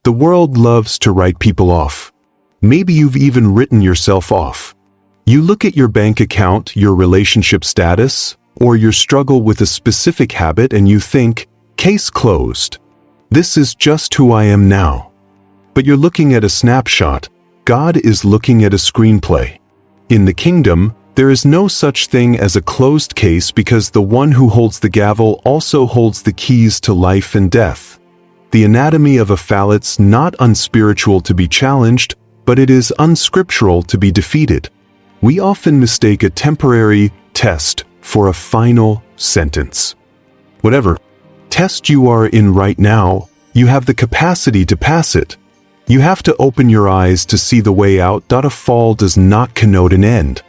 The world loves to write people off. Maybe you've even written yourself off. You look at your bank account, your relationship status, or your struggle with a specific habit and you think, case closed. This is just who I am now. But you're looking at a snapshot. God is looking at a screenplay. In the kingdom, there is no such thing as a closed case because the one who holds the gavel also holds the keys to life and death. The anatomy of a phallus not unspiritual to be challenged, but it is unscriptural to be defeated. We often mistake a temporary test for a final sentence. Whatever test you are in right now, you have the capacity to pass it. You have to open your eyes to see the way out. A fall does not connote an end.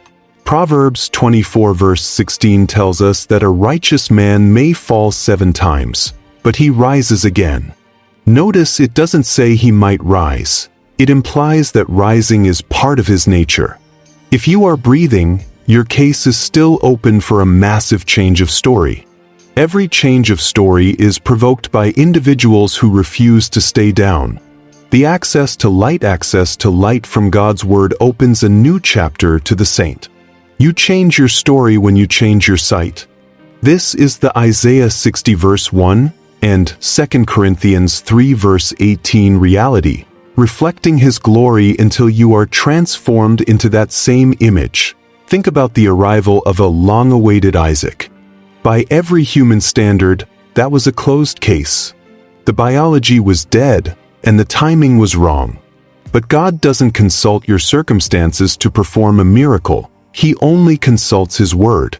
Proverbs 24 verse 16 tells us that a righteous man may fall 7 times, but he rises again. Notice it doesn't say he might rise. It implies that rising is part of his nature. If you are breathing, your case is still open for a massive change of story. Every change of story is provoked by individuals who refuse to stay down. The access to light from God's word opens a new chapter to the saint. You change your story when you change your sight. This is the Isaiah 60 verse 1 and 2 Corinthians 3 verse 18 reality, reflecting his glory until you are transformed into that same image. Think about the arrival of a long-awaited Isaac. By every human standard, that was a closed case. The biology was dead, and the timing was wrong. But God doesn't consult your circumstances to perform a miracle. He only consults His word.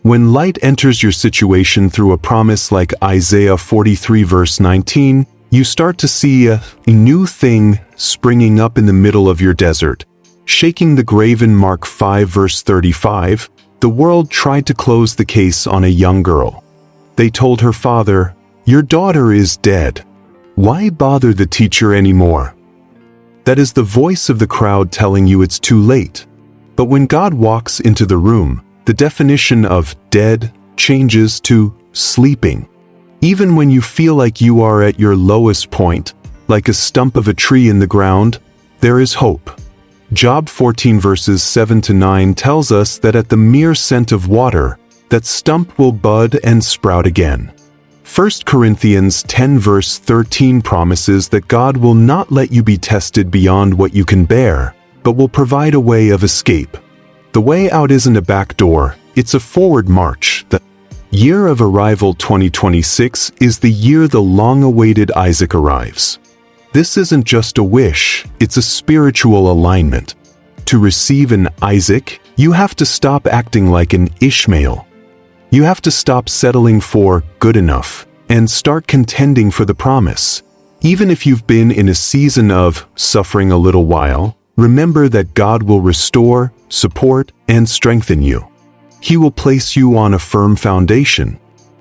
When light enters your situation through a promise like Isaiah 43 verse 19, you start to see a new thing springing up in the middle of your desert. Shaking the grave in Mark 5 verse 35, the world tried to close the case on a young girl. They told her father, "Your daughter is dead. Why bother the teacher anymore?" That is the voice of the crowd telling you it's too late. But when God walks into the room, the definition of dead changes to sleeping. Even when you feel like you are at your lowest point, like a stump of a tree in the ground, there is hope. Job 14 verses 7 to 9 tells us that at the mere scent of water, that stump will bud and sprout again. 1 Corinthians 10 verse 13 promises that God will not let you be tested beyond what you can bear, but will provide a way of escape. The way out isn't a back door, it's a forward march. The year of arrival 2026 is the year the long-awaited Isaac arrives. This isn't just a wish, it's a spiritual alignment. To receive an Isaac, you have to stop acting like an Ishmael. You have to stop settling for good enough and start contending for the promise. Even if you've been in a season of suffering a little while, remember that God will restore, support, and strengthen you. He will place you on a firm foundation.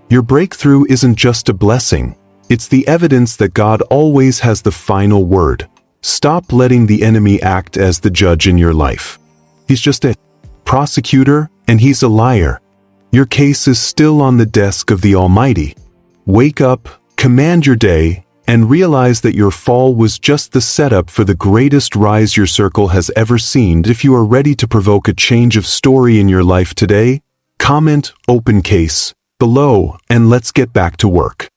Your breakthrough isn't just a blessing, it's the evidence that God always has the final word. Stop letting the enemy act as the judge in your life. He's just a prosecutor, and he's a liar. Your case is still on the desk of the Almighty. Wake up, command your day, and realize that your fall was just the setup for the greatest rise your circle has ever seen. If you are ready to provoke a change of story in your life today, comment "open case" below and let's get back to work.